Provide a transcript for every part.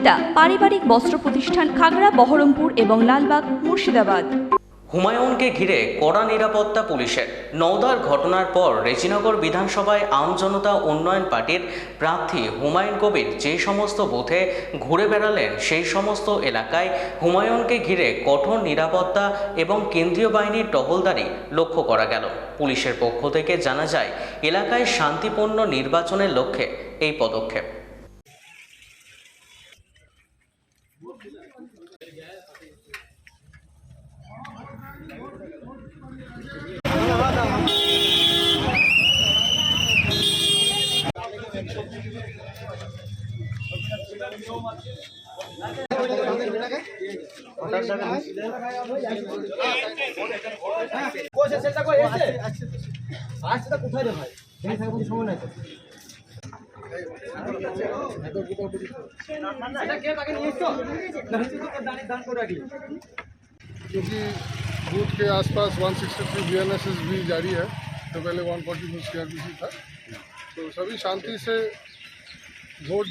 সুনিতা পারিবারিক বস্ত্র প্রতিষ্ঠান, খাগড়া, বহরমপুর এবং লালবাগ, মুর্শিদাবাদ। হুমায়ুনকে ঘিরে কড়া নিরাপত্তা পুলিশের। নওদার ঘটনার পর রেজিনগর বিধানসভায় আমজনতা উন্নয়ন পার্টির প্রার্থী হুমায়ুন কবির যে সমস্ত বুথে ঘুরে বেড়ালেন, সেই সমস্ত এলাকায় হুমায়ুনকে ঘিরে কঠোর নিরাপত্তা এবং কেন্দ্রীয় বাহিনীর টহলদারি লক্ষ্য করা গেল। পুলিশের পক্ষ থেকে জানা যায়, এলাকায় শান্তিপূর্ণ নির্বাচনের লক্ষ্যে এই পদক্ষেপ। क्योंकि बूथ के आसपास 163 BNSS भी जारी है, तो पहले 144 CRPC था, तो सभी शांति से वोट,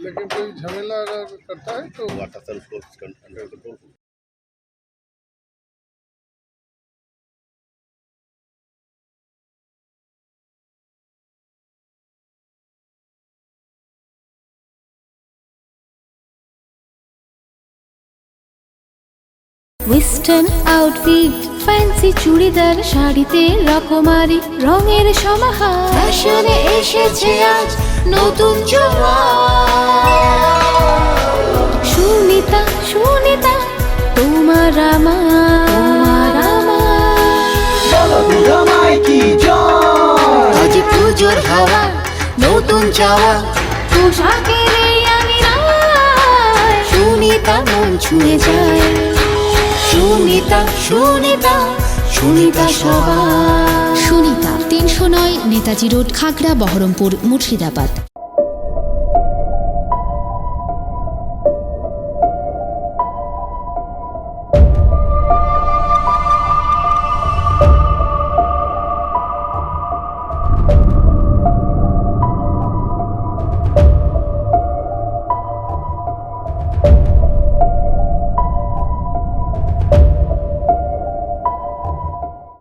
लेकिन कोई झमेला अगर करता है तो ওয়েস্টার্ন আউটফিট, ফ্যান্সি চুড়িদার, শাড়িতে রকমারি রঙের সমাহার। ফ্যাশনে এসেছে আজ নতুন সুনিতা, সুনিতা তোমার আমার আজ পুজোর হাওয়া, নতুন চাওয়া পোশাকের আমি সুনিতা মন ছুঁয়ে যায়। সুনিতা, সুনিতা, সুনিতা সবার। সুনিতা 309 নেতাজি রোড, খাগড়া, বহরমপুর, মুর্শিদাবাদ।